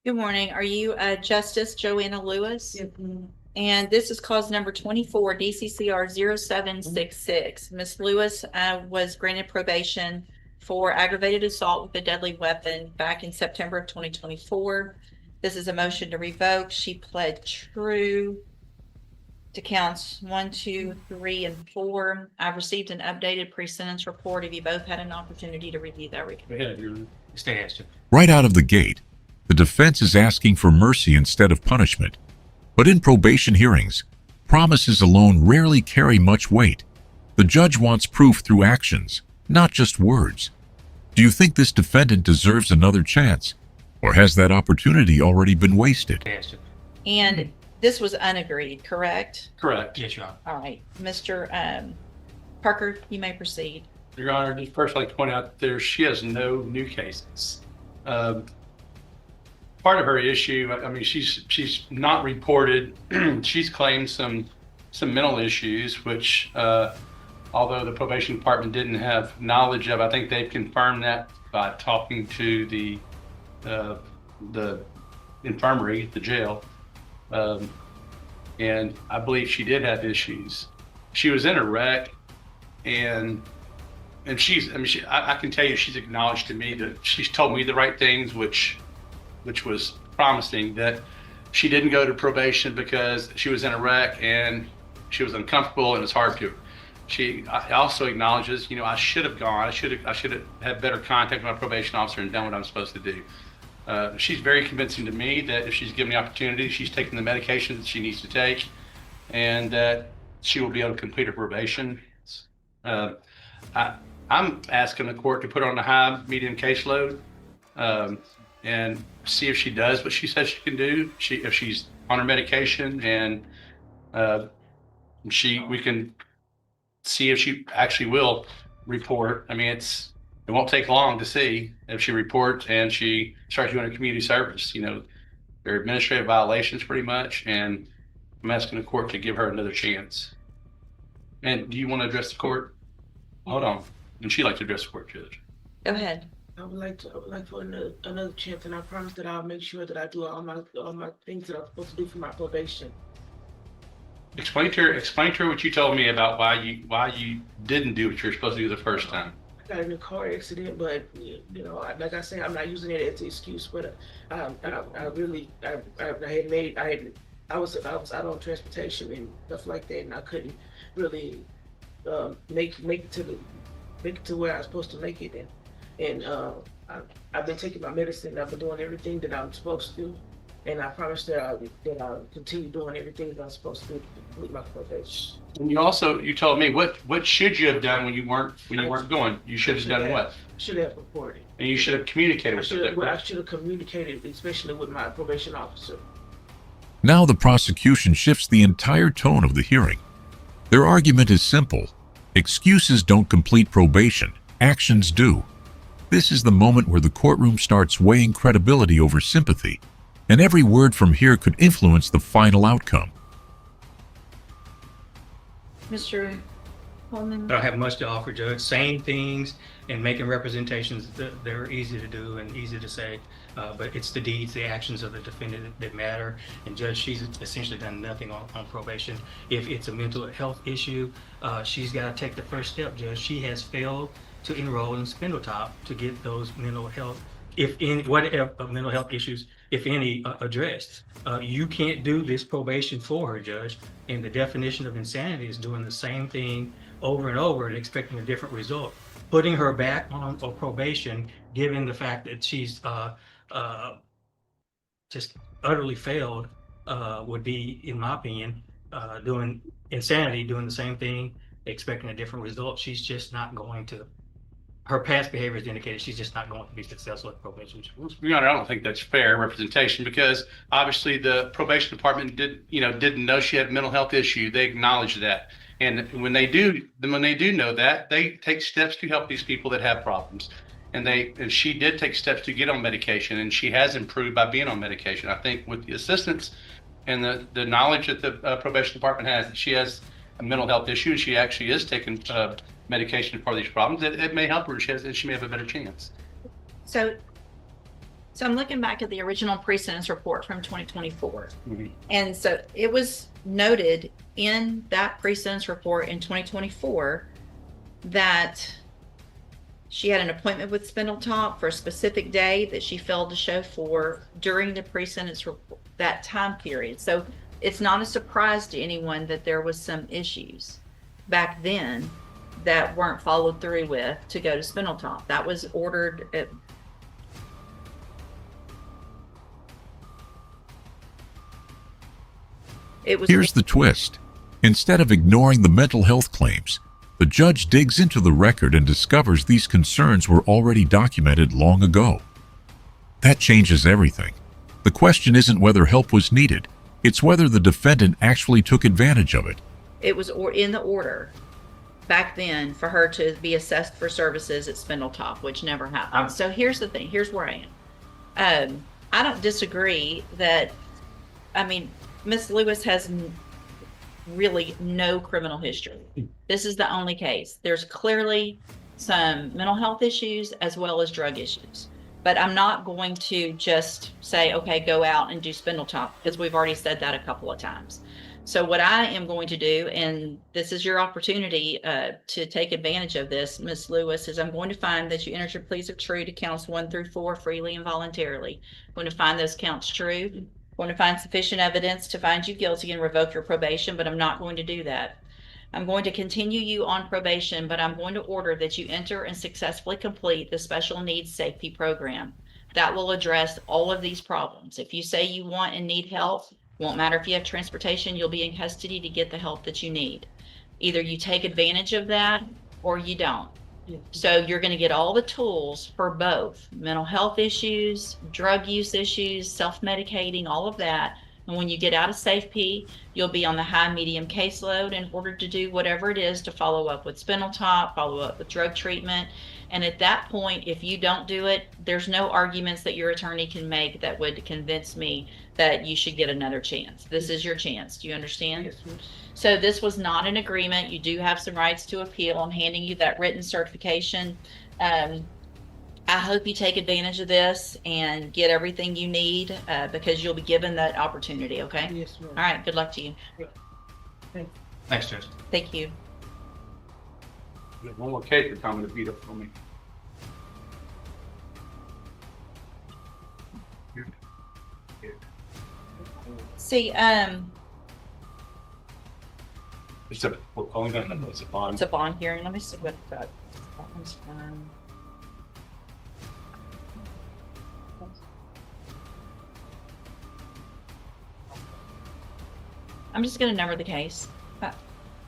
Good morning. Are you Justice Joanna Lewis? Yes, ma'am. And this is cause number 24, DCCR 0766. Ms. Lewis was granted probation for aggravated assault with a deadly weapon back in September of 2024. This is a motion to revoke. She pled true to counts 1, 2, 3, and 4. I've received an updated pre-sentence report. Have you both had an opportunity to review that? Go ahead, your state has to. Right out of the gate, the defense is asking for mercy instead of punishment. But in probation hearings, promises alone rarely carry much weight. The judge wants proof through actions, not just words. Do you think this defendant deserves another chance? Or has that opportunity already been wasted? State has to. And this was unagreed, correct? Correct. Yes, Your Honor. All right, Mr. Parker, you may proceed. Your Honor, just first I'd like to point out she has no new cases. Part of her issue, I mean, she's not reported. She's claimed some mental issues, which although the probation department didn't have knowledge of, I think they've confirmed that by talking to the infirmary, the jail. And I believe she did have issues. She was in a wreck, and I can tell you, she's acknowledged to me that she's told me the right things, which was promising, that she didn't go to probation because she was in a wreck and she was uncomfortable and it's hard to. She also acknowledges, I should have gone. I should have had better contact with my probation officer and done what I'm supposed to do. She's very convincing to me that if she's given the opportunity, she's taking the medication that she needs to take, and that she will be able to complete her probation. I'm asking the court to put her on the high medium caseload and see if she does what she says she can do. If she's on her medication, and we can see if she actually will report. I mean, it won't take long to see if she reports and she starts doing a community service. They're administrative violations pretty much, and I'm asking the court to give her another chance. And do you want to address the court? Hold on. And she'd like to address the court, Judge. Go ahead. I would like for another chance, and I promise that I'll make sure that I do all my things that I'm supposed to do for my probation. Explain to her what you told me about why you didn't do what you're supposed to do the first time. I got in a car accident, but like I said, I'm not using it as an excuse. But I was out on transportation and stuff like that, and I couldn't really make it to where I was supposed to make it. And I've been taking my medicine. I've been doing everything that I'm supposed to do, and I promise that I'll continue doing everything that I'm supposed to do to complete my probation. And you told me what should you have done when you weren't going? You should have done what? I should have reported. And you should have communicated with them. I should have communicated, especially with my probation officer. Now the prosecution shifts the entire tone of the hearing. Their argument is simple. Excuses don't complete probation. Actions do. This is the moment where the courtroom starts weighing credibility over sympathy, and every word from here could influence the final outcome. Mr. Coleman? I don't have much to offer, Judge. Saying things and making representations, they're easy to do and easy to say, but it's the deeds, the actions of the defendant that matter. And Judge, she's essentially done nothing on probation. If it's a mental health issue, she's got to take the first step, Judge. She has failed to enroll in Spindletop to get those mental health, mental health issues, if any, addressed. You can't do this probation for her, Judge. And the definition of insanity is doing the same thing over and over and expecting a different result. Putting her back on probation, given the fact that she's just utterly failed, would be, in my opinion, doing insanity, doing the same thing, expecting a different result. She's just not going to. Her past behavior has indicated she's just not going to be successful at probation. Your Honor, I don't think that's fair representation, because obviously the probation department didn't know she had a mental health issue. They acknowledged that, and when they do know that, they take steps to help these people that have problems. And she did take steps to get on medication, and she has improved by being on medication. I think with the assistance and the knowledge that the probation department has, that she has a mental health issue, and she actually is taking medication for these problems, it may help her, and she may have a better chance. So So I'm looking back at the original pre-sentence report from 2024. Mhm. And so it was noted in that pre-sentence report in 2024 that she had an appointment with Spindletop for a specific day that she failed to show for during the pre-sentence report, that time period. So it's not a surprise to anyone that there was some issues back then that weren't followed through with to go to Spindletop. That was ordered at it was Here's the twist. Instead of ignoring the mental health claims, the judge digs into the record and discovers these concerns were already documented long ago. That changes everything. The question isn't whether help was needed, it's whether the defendant actually took advantage of it. it was in the order back then for her to be assessed for services at Spindletop, which never happened. So here's the thing. Here's where I am. I don't disagree that, I mean, Miss Lewis has really no criminal history. This is the only case. There's clearly some mental health issues as well as drug issues. But I'm not going to just say, okay, go out and do Spindletop, because we've already said that a couple of times. So what I am going to do, and this is your opportunity to take advantage of this, Miss Lewis, is I'm going to find that you entered your pleas of true to counts 1 through 4 freely and voluntarily. I'm going to find those counts true. I'm going to find sufficient evidence to find you guilty and revoke your probation, but I'm not going to do that. I'm going to continue you on probation, but I'm going to order that you enter and successfully complete the special needs safety program. That will address all of these problems. If you say you want and need help, won't matter if you have transportation, you'll be in custody to get the help that you need. Either you take advantage of that or you don't. So you're going to get all the tools for both mental health issues, drug use issues, self-medicating, all of that. And when you get out of safety, you'll be on the high medium caseload in order to do whatever it is to follow up with Spindletop, follow up with drug treatment. And at that point, if you don't do it, there's no arguments that your attorney can make that would convince me that you should get another chance. This is your chance. Do you understand? Yes, ma'am. So this was not an agreement. You do have some rights to appeal. I'm handing you that written certification. I hope you take advantage of this and get everything you need because you'll be given that opportunity, okay? Yes, ma'am. All right, good luck to you. Thanks, Judge. Thank you. You have one more case you're coming to beat up for me. See, It's a, we're calling it, it's a bond. it's a bond hearing. Let me see what that one's. I'm just gonna number the case.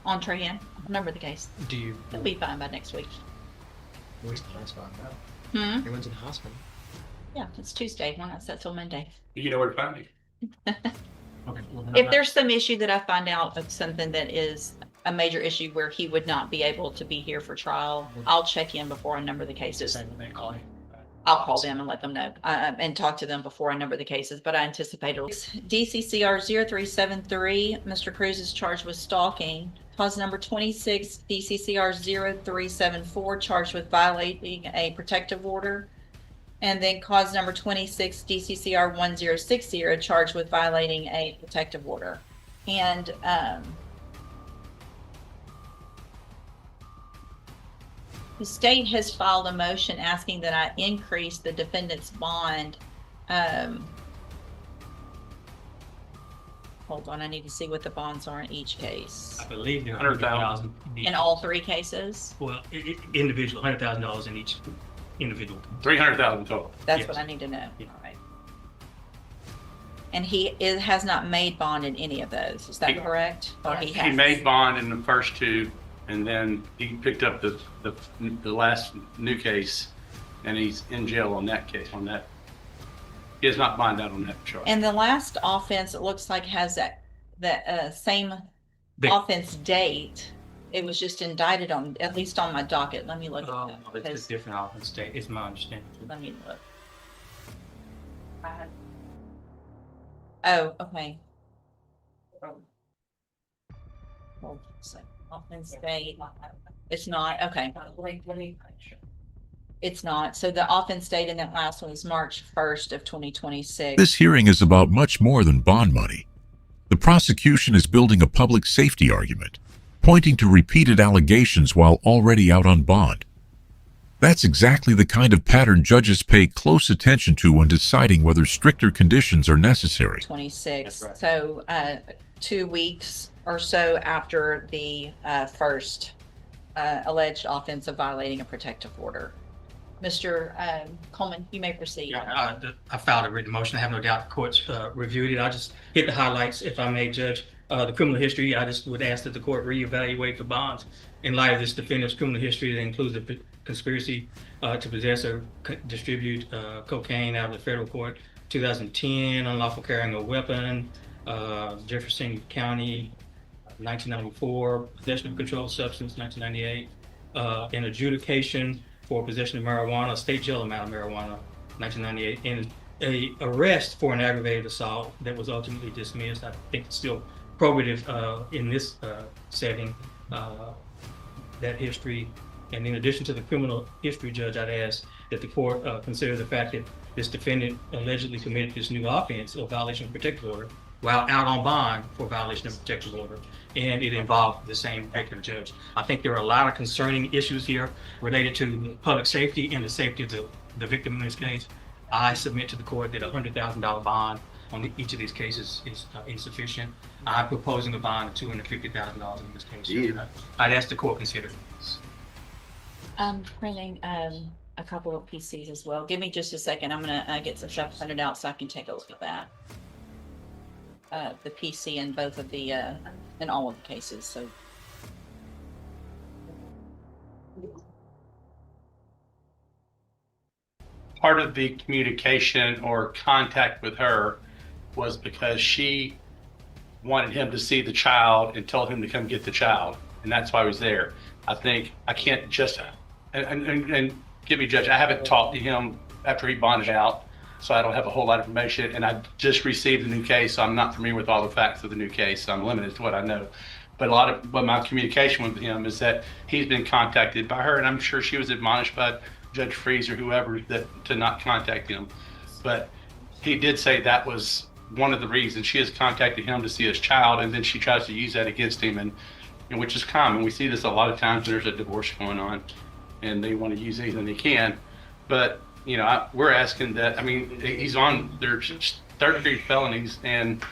Entree in, number the case. Do you? It'll be fine by next week. Where's the hospital now? Hmm? He went to the hospital. Yeah, it's Tuesday. We're not set till Monday. You know where to find me. Okay. Well, If there's some issue that I find out of something that is a major issue where he would not be able to be here for trial, I'll check in before I number the cases. Same when they call you. I'll call them and let them know and talk to them before I number the cases, but I anticipate it'll. DCCR 0373, Mr. Cruz is charged with stalking. Cause number 26, DCCR 0374, charged with violating a protective order. And then cause number 26, DCCR 1060, charged with violating a protective order. And the state has filed a motion asking that I increase the defendant's bond. Hold on, I need to see what the bonds are in each case. I believe they're 100,000. In all 3 cases? Well, individual, $100,000 in each individual. 300,000 total. That's Yes. what I need to know. Yeah. All right. And has not made bond in any of those. Is that He- correct? Or he He has? made bond in the first 2, and then he picked up the last new case, and he's in jail on that case, on that. He has not bonded out on that charge. And the last offense, it looks like has that same They- offense date. It was just indicted on, at least on my docket. Let me look at Oh, that. it's because- a different offense state, it's my understanding. Let me look. Oh, okay. Hold on a second. Offense date. It's not, okay. It's not. So the offense date in that last one was March 1st of 2026. This hearing is about much more than bond money. The prosecution is building a public safety argument, pointing to repeated allegations while already out on bond. That's exactly the kind of pattern judges pay close attention to when deciding whether stricter conditions are necessary. 26. That's So 2 weeks or so after the first alleged offense of violating a protective order. Mr. Coleman, you may proceed. Yeah, I filed a written motion. I have no doubt the court's reviewed it. I'll just hit the highlights, if I may, Judge. The criminal history, I just would ask that the court reevaluate the bonds in light of this defendant's criminal history that includes a conspiracy to possess or distribute cocaine out of the federal court, 2010, unlawful carrying a weapon, Jefferson County, 1994, possession of controlled substance, 1998, an adjudication for possession of marijuana, state jail amount of marijuana, 1998, and a arrest for an aggravated assault that was ultimately dismissed. I think it's still probative in this setting, that history. And in addition to the criminal history, Judge, I'd ask that the court consider the fact that this defendant allegedly committed this new offense of violation of protective order while out on bond for violation of protective order, and it involved the same victim, Judge. I think there are a lot of concerning issues here related to public safety and the safety of the victim in this case. I submit to the court that a $100,000 bond on each of these cases is insufficient. I'm proposing a bond of $250,000 in this case. Yeah. I'd ask the court consider this. I'm printing a couple of PCs as well. Give me just a second. I'm gonna get some stuff printed out so I can take a look at that. The PC in both of the in all of the cases. So Part of the communication or contact with her was because she wanted him to see the child and told him to come get the child, and that's why he was there. I think I can't just and give me, Judge, I haven't talked to him after he bonded out, so I don't have a whole lot of information, and I just received the new case, so I'm not familiar with all the facts of the new case, so I'm limited to what I know. But my communication with him is that he's been contacted by her, and I'm sure she was admonished by Judge Freeze or whoever to not contact him. But he did say that was one of the reasons she has contacted him to see his child, and then she tries to use that against him, and which is common. We see this a lot of times when there's a divorce going on, and they want to use anything they can. But we're asking that. I mean, he's on there's third-degree felonies, and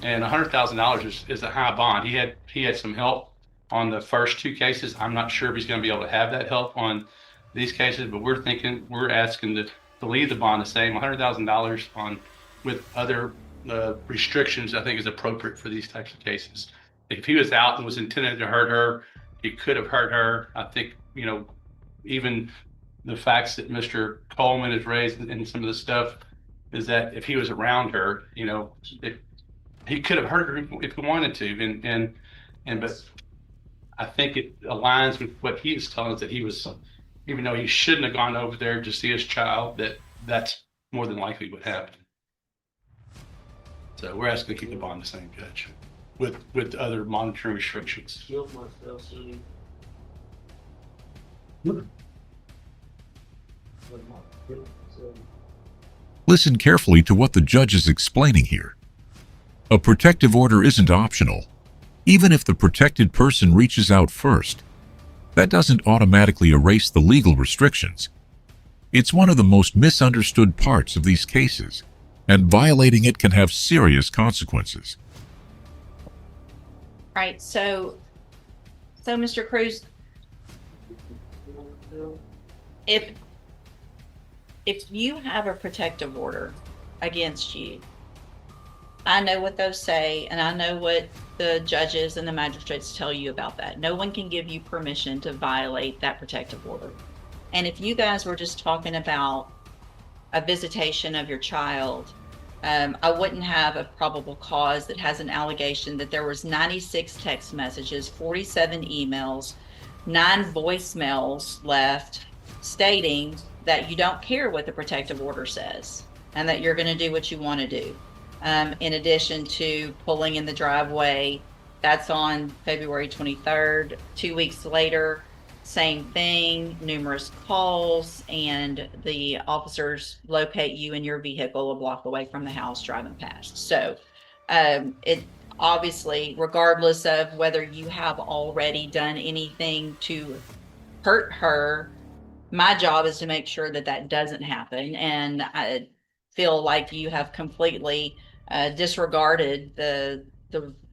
$100,000 is a high bond. He had some help on the first 2 cases. I'm not sure if he's going to be able to have that help on these cases, but we're asking to leave the bond the same, $100,000 on with other restrictions. I think is appropriate for these types of cases. If he was out and was intended to hurt her, he could have hurt her. I think even the facts that Mr. Coleman has raised and some of the stuff is that if he was around her, he could have hurt her if he wanted to, but I think it aligns with what he is telling us, that he was, even though he shouldn't have gone over there to see his child, that's more than likely what happened. So we're asking to keep the bond the same, Judge, with other monitoring restrictions. Killed myself, see. Listen carefully to what the judge is explaining here. A protective order isn't optional, even if the protected person reaches out first. That doesn't automatically erase the legal restrictions. It's one of the most misunderstood parts of these cases, and violating it can have serious consequences. right. So Mr. Cruz, if you have a protective order against you, I know what those say, and I know what the judges and the magistrates tell you about that. No one can give you permission to violate that protective order. And if you guys were just talking about a visitation of your child, I wouldn't have a probable cause that has an allegation that there was 96 text messages, 47 emails, 9 voicemails left stating that you don't care what the protective order says and that you're going to do what you want to do. In addition to pulling in the driveway, that's on February 23rd. 2 weeks later, same thing, numerous calls, and the officers locate you in your vehicle a block away from the house driving past. So, it obviously, regardless of whether you have already done anything to hurt her, my job is to make sure that that doesn't happen. And I feel like you have completely disregarded the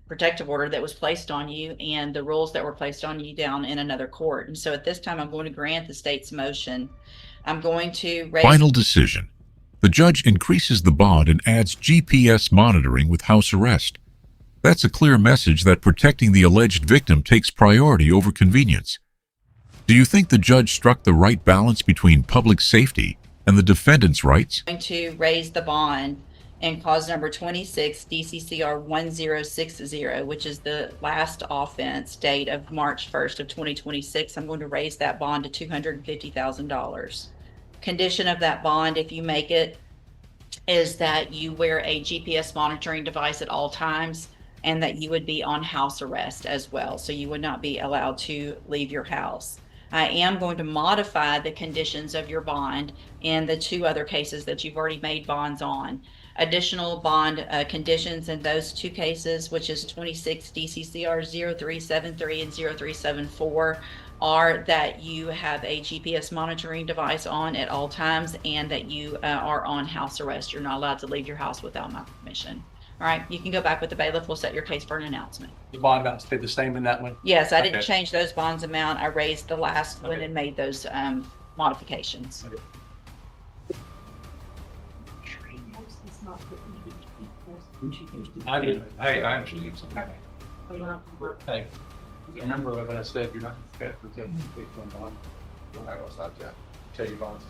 protective order that was placed on you and the rules that were placed on you down in another court. And so at this time, I'm going to grant the state's motion. I'm going to raise. Final decision. The judge increases the bond and adds GPS monitoring with house arrest. That's a clear message that protecting the alleged victim takes priority over convenience. Do you think the judge struck the right balance between public safety and the defendant's rights? Going to raise the bond in cause number 26, DCCR 1060, which is the last offense date of March 1st of 2026. I'm going to raise that bond to $250,000. Condition of that bond, if you make it, is that you wear a GPS monitoring device at all times and that you would be on house arrest as well. So you would not be allowed to leave your house. I am going to modify the conditions of your bond in the two other cases that you've already made bonds on. Additional bond conditions in those two cases, which is 26 DCCR 0373 and 0374, are that you have a GPS monitoring device on at all times and that you are on house arrest. You're not allowed to leave your house without my permission. All right, you can go back with the bailiff. We'll set your case for an announcement. The bond amount stayed the same in that one? Yes, I didn't Okay. change those bonds amount. I raised the last one Okay. and made those modifications. Okay. I did. Hey, I understand. Hey, remember what I said, you're not going to get one bond. I'm not going to stop that. Tell you bonds.